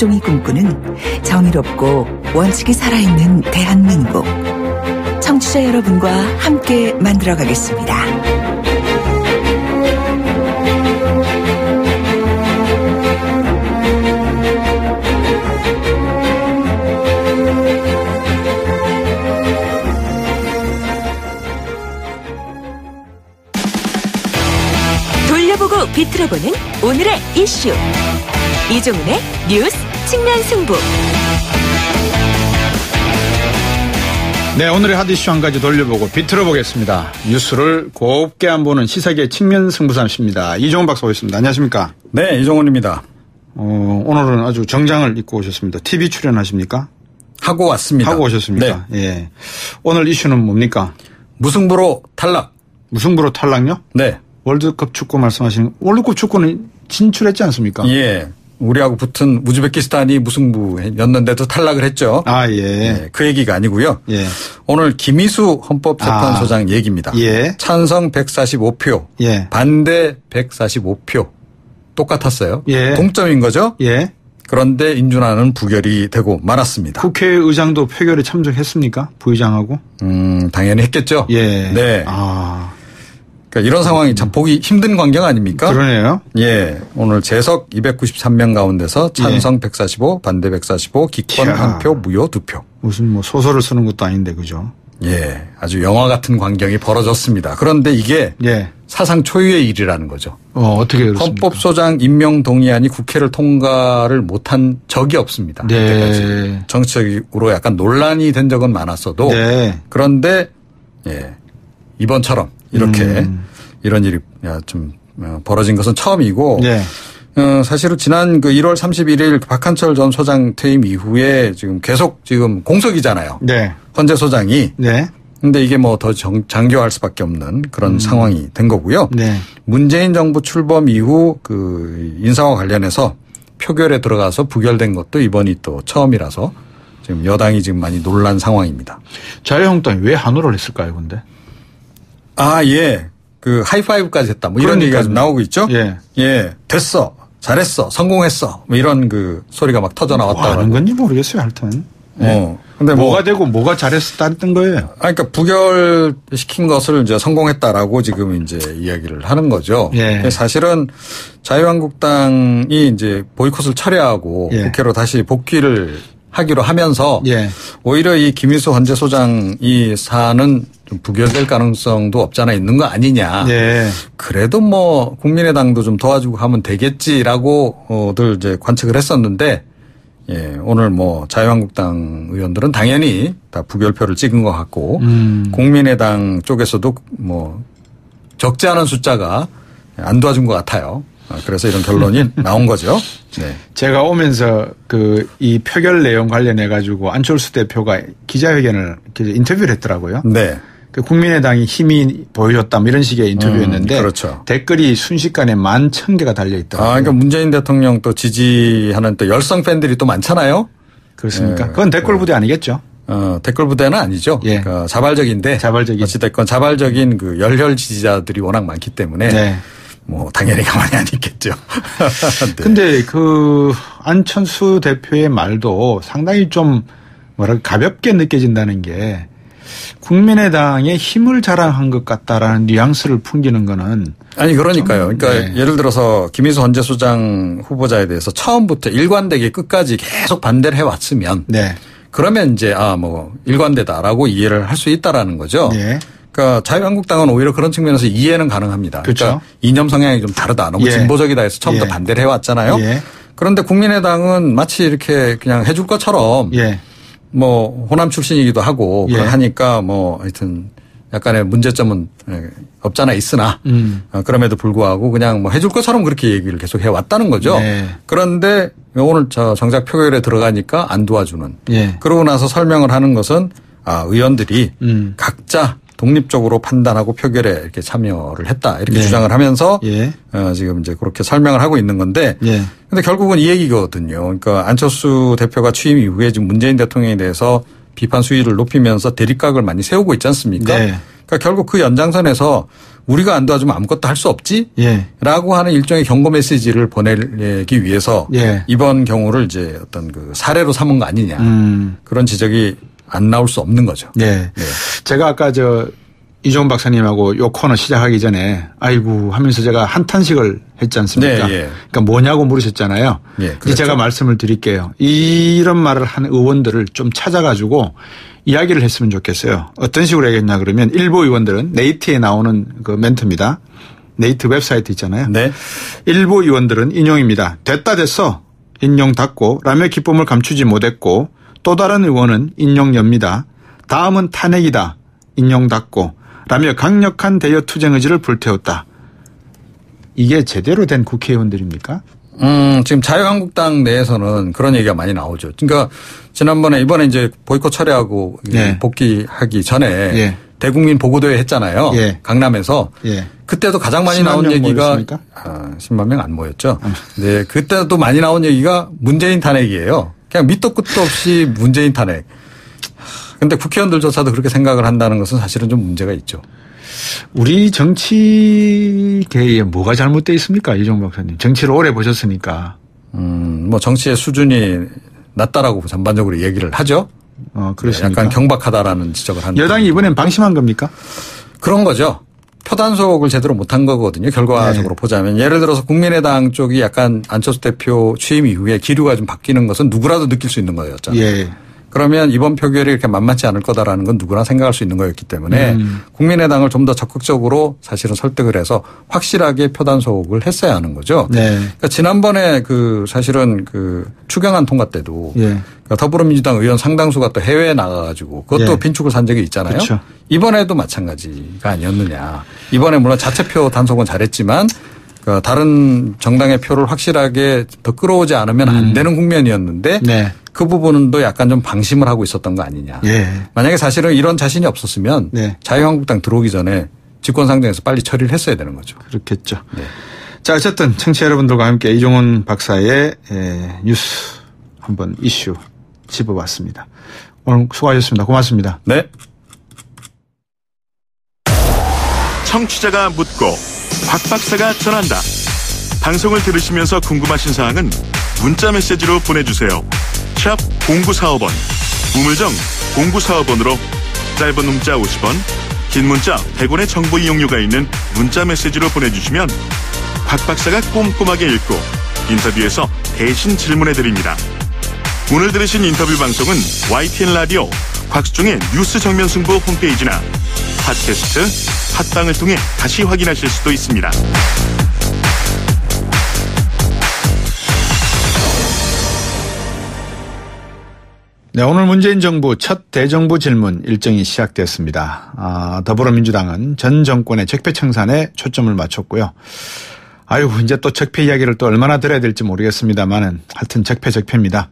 안수종이 꿈꾸는 정의롭고 원칙이 살아있는 대한민국. 청취자 여러분과 함께 만들어가겠습니다. 돌려보고 비틀어보는 오늘의 이슈. 이종훈의 뉴스 측면 승부. 네, 오늘의 핫 이슈 한 가지 돌려보고 비틀어보겠습니다. 뉴스를 곱게 안 보는 시사계 측면 승부사입니다. 이종훈 박사 오셨습니다. 안녕하십니까? 네, 이종훈입니다. 오늘은 아주 정장을 입고 오셨습니다. TV 출연하십니까? 하고 왔습니다. 하고 오셨습니까? 네. 예. 오늘 이슈는 뭡니까? 무승부로 탈락. 무승부로 탈락요? 네. 월드컵 축구 말씀하시는 월드컵 축구는 진출했지 않습니까? 예. 우리하고 붙은 우즈베키스탄이 무승부였는데도 탈락을 했죠. 아, 예. 예. 그 얘기가 아니고요. 예. 오늘 김희수 헌법재판소장 얘기입니다. 예. 찬성 145표, 예. 반대 145표. 똑같았어요. 예. 동점인 거죠. 예. 그런데 인준안은 부결이 되고 말았습니다. 국회의장도 표결에 참석했습니까? 부의장하고? 당연히 했겠죠. 예. 네. 아. 그러니까 이런 상황이 참 보기 힘든 광경 아닙니까? 그러네요. 예. 오늘 재석 293명 가운데서 찬성 145, 반대 145, 기권 1표, 무효 2표. 무슨 뭐 소설을 쓰는 것도 아닌데, 그죠? 예. 아주 영화 같은 광경이 벌어졌습니다. 그런데 이게 예. 사상 초유의 일이라는 거죠. 어떻게 그렇습니까? 헌법소장 임명 동의안이 국회를 통과를 못한 적이 없습니다. 네. 이때까지. 정치적으로 약간 논란이 된 적은 많았어도. 네. 그런데 예. 이번처럼 이렇게 이런 일이 좀 벌어진 것은 처음이고. 네. 사실은 지난 그 1월 31일 박한철 전 소장 퇴임 이후에 지금 계속 지금 공석이잖아요. 네. 헌재 소장이. 네. 근데 이게 뭐 더 장교할 수밖에 없는 그런 상황이 된 거고요. 네. 문재인 정부 출범 이후 그 인사와 관련해서 표결에 들어가서 부결된 것도 이번이 또 처음이라서 지금 여당이 지금 많이 놀란 상황입니다. 자유한국당이 왜 한호를 했을까요, 근데? 아, 예. 그 하이파이브까지 했다. 뭐 이런 얘기가 좀 나오고 있죠. 예. 예. 됐어. 잘했어. 성공했어. 뭐 이런 그 소리가 막 터져 나왔다고. 뭐 하는 건지 모르겠어요, 하여튼. 근데 뭐가 되고 뭐가 잘했었다는 거예요. 그러니까 부결시킨 것을 이제 성공했다라고 지금 이제 이야기를 하는 거죠. 예. 사실은 자유한국당이 이제 보이콧을 철회하고 예. 국회로 다시 복귀를 하기로 하면서 예. 오히려 이 김희수 헌재 소장 이 사안은 좀 부결될 가능성도 없잖아 있는 거 아니냐. 예. 그래도 뭐 국민의당도 좀 도와주고 하면 되겠지라고들 이제 관측을 했었는데 예, 오늘 뭐 자유한국당 의원들은 당연히 다 부결표를 찍은 것 같고 국민의당 쪽에서도 뭐 적지 않은 숫자가 안 도와준 것 같아요. 그래서 이런 결론이 나온 거죠. 네. 제가 오면서 이 표결 내용 관련해 가지고 안철수 대표가 기자회견을 인터뷰를 했더라고요. 네. 국민의당이 힘이 보여줬다 뭐 이런 식의 인터뷰였는데 그렇죠. 댓글이 순식간에 11,000개가 달려 있더라고요. 그러니까 문재인 대통령 또 지지하는 또 열성 팬들이 또 많잖아요. 그렇습니까? 그건 댓글 부대 아니겠죠? 댓글 부대는 아니죠. 예. 그러니까 자발적인 어찌됐건 자발적인 그 열혈 지지자들이 워낙 많기 때문에 네. 뭐 당연히 가만히 안 있겠죠. 네. 근데 안철수 대표의 말도 상당히 좀 가볍게 느껴진다는 게 국민의당의 힘을 자랑한 것 같다라는 뉘앙스를 풍기는 거는. 아니, 그러니까요. 그러니까 네. 예를 들어서 김희수 헌재 소장 후보자에 대해서 처음부터 일관되게 끝까지 계속 반대를 해왔으면. 네. 그러면 이제 뭐 일관되다라고 이해를 할 수 있다라는 거죠. 네. 그러니까 자유한국당은 오히려 그런 측면에서 이해는 가능합니다. 그렇죠. 그러니까 이념 성향이 좀 다르다. 너무 예. 진보적이다 해서 처음부터 예. 반대를 해왔잖아요. 예. 그런데 국민의당은 마치 이렇게 그냥 해줄 것처럼 예. 뭐 호남 출신이기도 하고 예. 하니까 뭐 하여튼 약간의 문제점은 없잖아 있으나 그럼에도 불구하고 그냥 뭐 해줄 것처럼 그렇게 얘기를 계속 해왔다는 거죠. 네. 그런데 오늘 정작 표결에 들어가니까 안 도와주는. 예. 그러고 나서 설명을 하는 것은 의원들이 각자 독립적으로 판단하고 표결에 이렇게 참여를 했다 이렇게 네. 주장을 하면서 예. 지금 이제 그렇게 설명을 하고 있는 건데. 예. 근데 결국은 이 얘기거든요. 그러니까 안철수 대표가 취임 이후에 지금 문재인 대통령에 대해서 비판 수위를 높이면서 대립각을 많이 세우고 있지 않습니까? 네. 그러니까 결국 그 연장선에서 우리가 안 도와주면 아무것도 할 수 없지? 예. 라고 하는 일종의 경고 메시지를 보내기 위해서 예. 이번 경우를 이제 어떤 그 사례로 삼은 거 아니냐. 그런 지적이 안 나올 수 없는 거죠. 네. 네. 제가 아까 이종훈 박사님하고 요 코너 시작하기 전에 아이고 하면서 제가 한탄식을 했지 않습니까? 네, 예. 그러니까 뭐냐고 물으셨잖아요. 예, 그렇죠. 제가 말씀을 드릴게요. 이런 말을 한 의원들을 좀 찾아가지고 이야기를 했으면 좋겠어요. 어떤 식으로 얘기했냐 그러면 일부 의원들은 네이트에 나오는 그 멘트입니다. 네이트 웹사이트 있잖아요. 네. 일부 의원들은 인용입니다. 됐다 됐어. 인용 닫고 라며 기쁨을 감추지 못했고 또 다른 의원은 인용 엽니다. 다음은 탄핵이다. 인용 닫고 라며 강력한 대여 투쟁 의지를 불태웠다. 이게 제대로 된 국회의원들입니까? 지금 자유한국당 내에서는 그런 얘기가 많이 나오죠. 그러니까 이번에 이제 보이콧 철회하고 네. 복귀하기 전에 예. 대국민 보고대회 했잖아요. 예. 강남에서. 예. 그때도 가장 많이 나온 얘기가 10만 명 안 모였죠. 네. 그때도 많이 나온 얘기가 문재인 탄핵이에요. 그냥 밑도 끝도 없이 문재인 탄핵. 근데 국회의원들조차도 그렇게 생각을 한다는 것은 사실은 좀 문제가 있죠. 우리 정치계에 뭐가 잘못되어 있습니까? 이종훈 박사님. 정치를 오래 보셨으니까. 뭐 정치의 수준이 낮다라고 전반적으로 얘기를 하죠. 그렇습니까? 약간 경박하다라는 지적을 하는. 여당이 이번엔 방심한 겁니까? 그런 거죠. 표단속을 제대로 못한 거거든요. 결과적으로 네. 보자면. 예를 들어서 국민의당 쪽이 약간 안철수 대표 취임 이후에 기류가 좀 바뀌는 것은 누구라도 느낄 수 있는 거였잖아요. 예. 그러면 이번 표결이 이렇게 만만치 않을 거다라는 건 누구나 생각할 수 있는 거였기 때문에 국민의당을 좀 더 적극적으로 사실은 설득을 해서 확실하게 표단속을 했어야 하는 거죠. 네. 그러니까 지난번에 사실은 추경안 통과 때도 예. 그러니까 더불어민주당 의원 상당수가 또 해외에 나가가지고 그것도 예. 빈축을 산 적이 있잖아요. 그렇죠. 이번에도 마찬가지가 아니었느냐. 이번에 물론 자체표 단속은 잘했지만 다른 정당의 표를 확실하게 더 끌어오지 않으면 안 되는 국면이었는데 네. 그 부분도 약간 좀 방심을 하고 있었던 거 아니냐. 예. 만약에 사실은 이런 자신이 없었으면 네. 자유한국당 들어오기 전에 집권상정에서 빨리 처리를 했어야 되는 거죠. 그렇겠죠. 네. 자, 어쨌든 청취자 여러분들과 함께 이종훈 박사의 뉴스 한번 이슈 짚어봤습니다. 오늘 수고하셨습니다. 고맙습니다. 네. 청취자가 묻고 박 박사가 전한다. 방송을 들으시면서 궁금하신 사항은 문자 메시지로 보내주세요. 샵 0945번 우물정 0945번으로 짧은 문자 50원 긴 문자 100원의 정보 이용료가 있는 문자 메시지로 보내주시면 박 박사가 꼼꼼하게 읽고 인터뷰에서 대신 질문해드립니다. 오늘 들으신 인터뷰 방송은 YTN 라디오 곽수종의 뉴스 정면 승부 홈페이지나 팟캐스트 팟빵을 통해 다시 확인하실 수도 있습니다. 네, 오늘 문재인 정부 첫 대정부 질문 일정이 시작됐습니다. 더불어민주당은 전 정권의 적폐 청산에 초점을 맞췄고요. 이제 또 적폐 이야기를 또 얼마나 들어야 될지 모르겠습니다만은 하여튼 적폐입니다.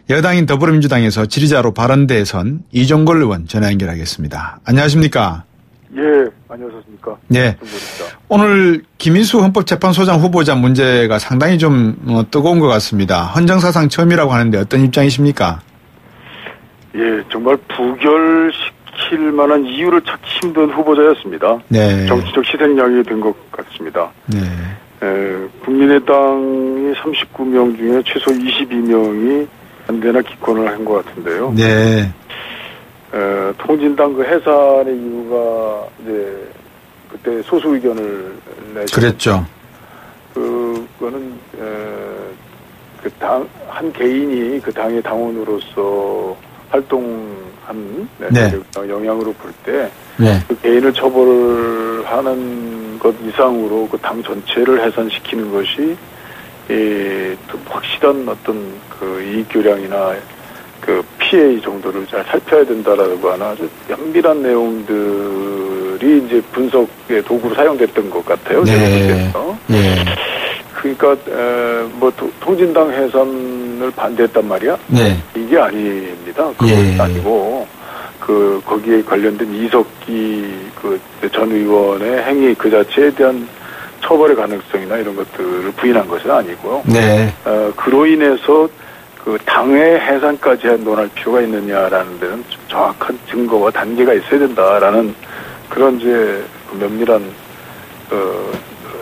여당인 더불어민주당에서 지리자로 발언대에 선 이종걸 의원 전화 연결하겠습니다. 안녕하십니까? 예, 안녕하십니까? 네. 오늘 김인수 헌법재판소장 후보자 문제가 상당히 좀 뜨거운 것 같습니다. 헌정사상 처음이라고 하는데 어떤 입장이십니까? 예, 정말 부결시킬 만한 이유를 찾기 힘든 후보자였습니다. 네. 정치적 희생양이 된 것 같습니다. 네. 국민의당이 39명 중에 최소 22명이 반대나 기권을 한 것 같은데요. 네. 통진당 그 해산의 이유가 이제 그때 소수 의견을 내셨죠. 그랬죠. 그거는 그 당 한 개인이 그 당의 당원으로서 활동한 영향으로 볼 때 그 개인을 처벌하는 것 이상으로 그 당 전체를 해산시키는 것이 또 확실한 어떤 그 이익교량이나 그 피해 정도를 잘 살펴야 된다라고 하나 아주 연밀한 내용들이 이제 분석의 도구로 사용됐던 것 같아요. 네. 네. 그러니까 뭐 통진당 해산을 반대했단 말이야. 네. 이게 아닙니다. 그건 아니고 거기에 관련된 이석기 그 전 의원의 행위 그 자체에 대한 처벌의 가능성이나 이런 것들을 부인한 것은 아니고요. 네. 그로 인해서 그 당의 해산까지 논할 필요가 있느냐라는 데는 정확한 증거와 단계가 있어야 된다라는 그런 이제 면밀한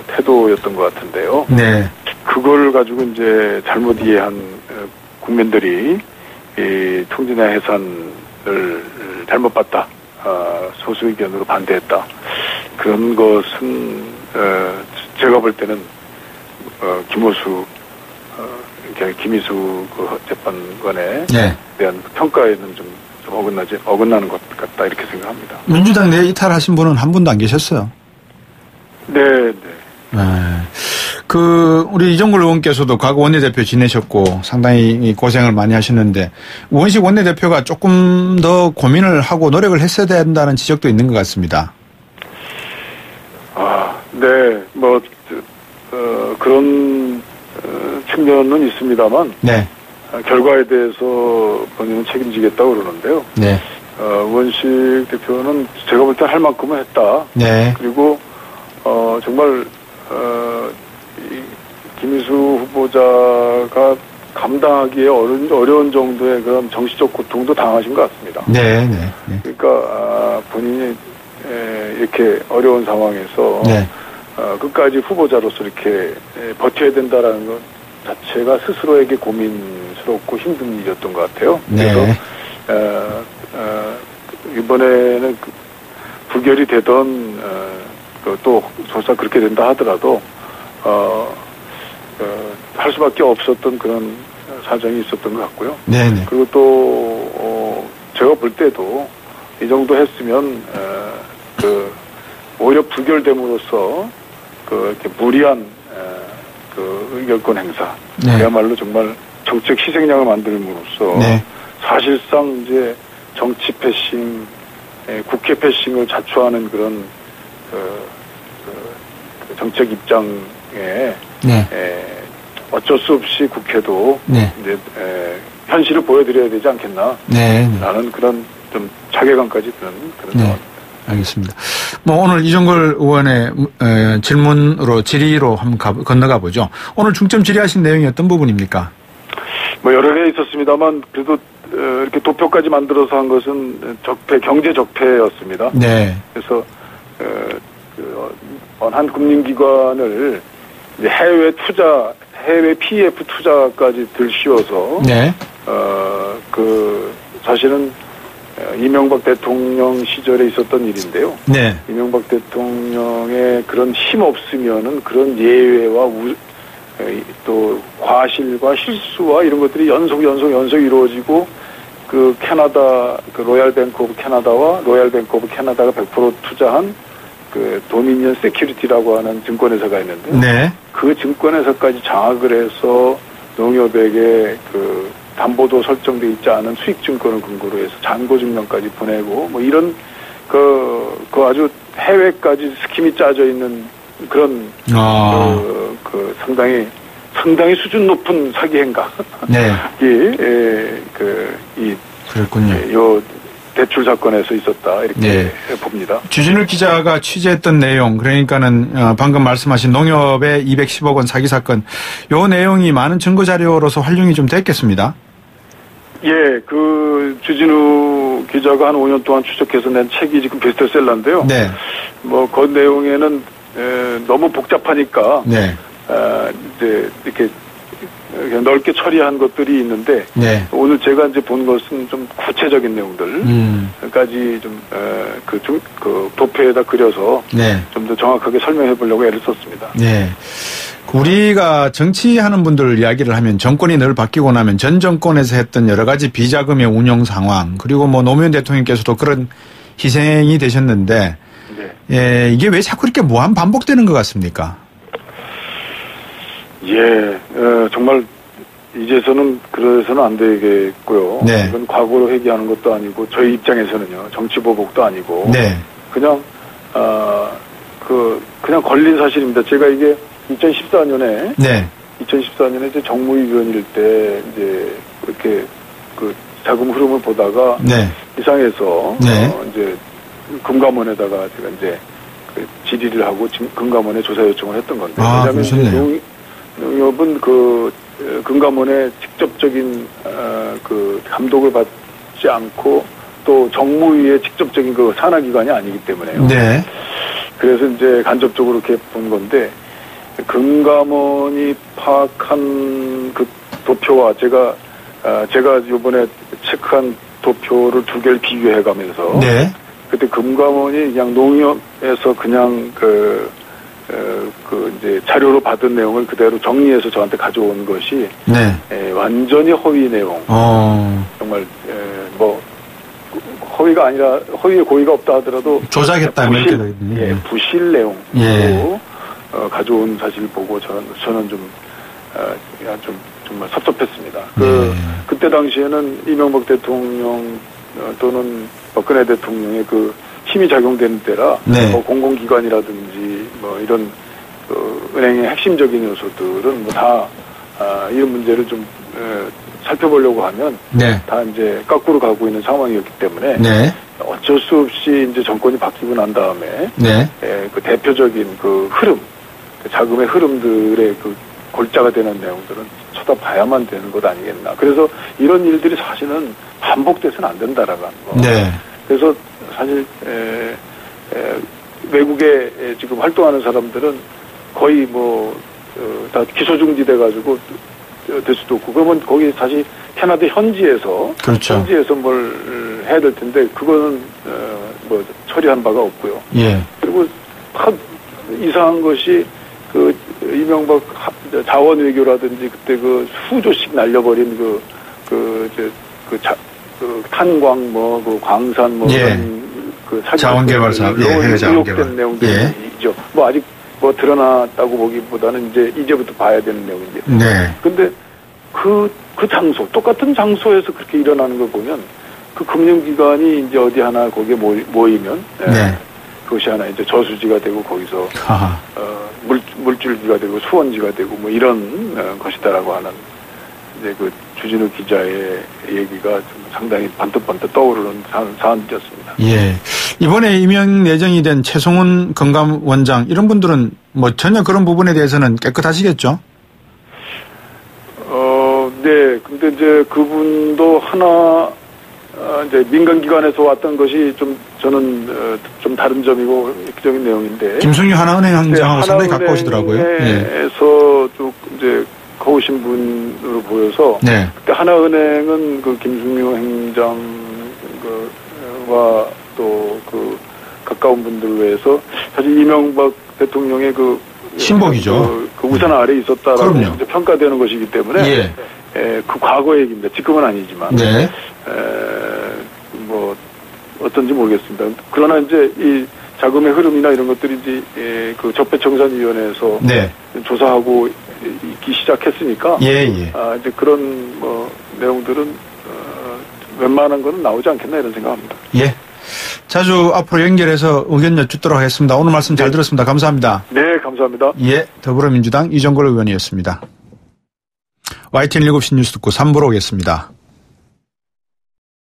태도였던 것 같은데요. 네. 그걸 가지고 이제 잘못 이해한 국민들이 이 통진해 해산을 잘못 봤다. 소수 의견으로 반대했다. 그런 것은 제가 볼 때는 김희수 그 재판관에 네. 대한 평가에는 좀 어긋나는 것 같다 이렇게 생각합니다. 민주당 내 이탈하신 분은 한 분도 안 계셨어요. 네. 우리 이종걸 의원께서도 과거 원내대표 지내셨고 상당히 고생을 많이 하셨는데 우원식 원내대표가 조금 더 고민을 하고 노력을 했어야 된다는 지적도 있는 것 같습니다. 네. 그런 측면은 있습니다만 네. 결과에 대해서 본인은 책임지겠다고 그러는데요. 네. 우원식 대표는 제가 볼 때 할 만큼은 했다. 네. 그리고 정말 김희수 후보자가 감당하기에 어려운 정도의 그런 정치적 고통도 당하신 것 같습니다. 네. 그러니까 본인이 이렇게 어려운 상황에서 네. 끝까지 후보자로서 이렇게 버텨야 된다라는 것 자체가 스스로에게 고민스럽고 힘든 일이었던 것 같아요. 네. 그래서 이번에는 부결이 되던 또 설사 그렇게 된다 하더라도 할 수밖에 없었던 그런 사정이 있었던 것 같고요. 네네. 그리고 또 제가 볼 때도 이 정도 했으면 오히려 부결됨으로써 이렇게 무리한 의결권 행사, 네. 그야말로 정말 정책 희생양을 만들므로써 네. 사실상 이제 정치 패싱, 국회 패싱을 자초하는 그런 정책 입장에 네. 어쩔 수 없이 국회도 네. 이제 현실을 보여드려야 되지 않겠나? 네. 라는 그런 좀 자괴감까지 드는 그런 상황입니다. 알겠습니다. 오늘 이종걸 의원의 질문으로 질의로 한번 건너가 보죠. 오늘 중점 질의하신 내용이 어떤 부분입니까? 여러 개 있었습니다만 그래도 이렇게 도표까지 만들어서 한 것은 경제 적폐였습니다. 네. 그래서 한 금융기관을 이제 해외 PF 투자까지 들씌워서 네. 사실은 이명박 대통령 시절에 있었던 일인데요. 네. 이명박 대통령의 그런 힘 없으면은 그런 예외와 또 과실과 실수와 이런 것들이 연속 이루어지고 캐나다 로얄 뱅크 오브 캐나다와 로얄 뱅크 오브 캐나다가 100% 투자한 도미니언 세큐리티라고 하는 증권회사가 있는데 네. 그 증권회사까지 장악을 해서 농협에게 담보도 설정돼 있지 않은 수익증권을 근거로 해서 잔고증명까지 보내고 이런 아주 해외까지 스킴이 짜져 있는 그런 상당히 수준 높은 사기 행각이 네. 그렇군요. 요 대출 사건에서 있었다 이렇게 네. 봅니다. 주진우 기자가 취재했던 내용, 그러니까는 방금 말씀하신 농협의 210억 원 사기 사건, 요 내용이 많은 증거 자료로서 활용이 좀 됐겠습니다. 예, 주진우 기자가 한 5년 동안 추적해서 낸 책이 지금 베스트셀러인데요. 네. 그 내용에는 너무 복잡하니까 네. 이제 이렇게 넓게 처리한 것들이 있는데 네. 오늘 제가 이제 본 것은 좀 구체적인 내용들까지 좀 도표에다 그려서 네. 좀 더 정확하게 설명해 보려고 애를 썼습니다. 네. 우리가 정치하는 분들 이야기를 하면 정권이 늘 바뀌고 나면 전 정권에서 했던 여러 가지 비자금의 운용 상황, 그리고 노무현 대통령께서도 그런 희생이 되셨는데 네. 이게 왜 자꾸 이렇게 무한 반복되는 것 같습니까? 예, 정말 이제서는 그래서는 안 되겠고요. 네. 이건 과거로 회귀하는 것도 아니고 저희 입장에서는요 정치 보복도 아니고 네. 그냥 그냥 걸린 사실입니다. 제가 이게 2014년에 네. 이제 정무위원일 때 이제 이렇게 자금 흐름을 보다가 네. 이상해서 네. 이제 금감원에다가 제가 이제 질의를 하고 금감원에 조사 요청을 했던 건데 왜냐하면 농협은 금감원의 직접적인 감독을 받지 않고 또 정무위의 직접적인 그 산하기관이 아니기 때문에요. 네. 그래서 이제 간접적으로 이렇게 본 건데 금감원이 파악한 그 도표와 제가 이번에 체크한 도표를 두 개를 비교해가면서 네. 그때 금감원이 그냥 농협에서 그냥 이제 자료로 받은 내용을 그대로 정리해서 저한테 가져온 것이 네. 완전히 허위 내용. 정말 뭐 허위가 아니라 허위에 고의가 없다 하더라도 조작했다 이렇게 되거든요. 부실 내용으로 예. 가져온 사실을 보고 저는 좀 정말 섭섭했습니다. 그때 당시에는 이명박 대통령 또는 박근혜 대통령의 그 힘이 작용되는 때라 네. 뭐 공공기관이라든지 뭐 이런 은행의 핵심적인 요소들은 뭐 다 이런 문제를 좀 살펴보려고 하면 네. 다 이제 거꾸로 가고 있는 상황이었기 때문에 네. 어쩔 수 없이 이제 정권이 바뀌고 난 다음에 네. 그 대표적인 그 흐름, 그 자금의 흐름들의 그 골자가 되는 내용들은 쳐다봐야만 되는 것 아니겠나. 그래서 이런 일들이 사실은 반복돼서는 안 된다라고 하는 거. 네. 그래서 사실 외국에 지금 활동하는 사람들은 거의 다 기소 중지돼 가지고 될 수도 없고 그러면 거기 사실 캐나다 현지에서 그렇죠. 현지에서 뭘 해야 될 텐데 그거는 처리한 바가 없고요. 예. 그리고 이상한 것이 그 이명박 자원 외교라든지 그때 그 수조씩 날려버린 그 탄광 그 광산 예. 그 자원개발 사업, 해외 자원개발 의혹된 내용들이죠. 뭐 아직 드러났다고 보기보다는 이제부터 봐야 되는 내용인데. 네. 근데 그 장소, 똑같은 장소에서 그렇게 일어나는 걸 보면 그 금융기관이 이제 어디 하나 거기에 모이면. 네. 그것이 하나 이제 저수지가 되고 거기서, 물줄기가 되고 수원지가 되고 뭐 이런 것이다라고 하는 이제 그 주진우 기자의 얘기가 좀 상당히 반듯반듯 떠오르는 사안이었습니다. 예. 이번에 임명 내정이 된 최성훈 금감원장 이런 분들은 뭐 전혀 그런 부분에 대해서는 깨끗하시겠죠? 네. 근데 이제 그분도 이제 민간기관에서 왔던 것이 저는 좀 다른 점이고 획기적인 내용인데. 김승유 하나은행 행장하고 상당히 가까우시더라고요. 하나은행에서 쭉 이제 가오신 분으로 보여서. 네. 그때 하나은행은 그 김승유 행장과 또 그 가까운 분들로 해서 사실 이명박 대통령의 신복이죠. 그 우산 아래에 있었다라고 이제 평가되는 것이기 때문에. 예. 그 과거 얘기입니다. 지금은 아니지만. 네. 어떤지 모르겠습니다. 그러나 이제 이 자금의 흐름이나 이런 것들이 이제 그 적폐청산위원회에서 네. 조사하고 있기 시작했으니까. 예. 이제 그런 내용들은 웬만한 거는 나오지 않겠나 이런 생각합니다. 예. 자주 앞으로 연결해서 의견 여쭙도록 하겠습니다. 오늘 말씀 잘 들었습니다. 감사합니다. 네, 감사합니다. 예, 더불어민주당 이정걸 의원이었습니다. YTN 7시 뉴스 듣고 3부로 오겠습니다.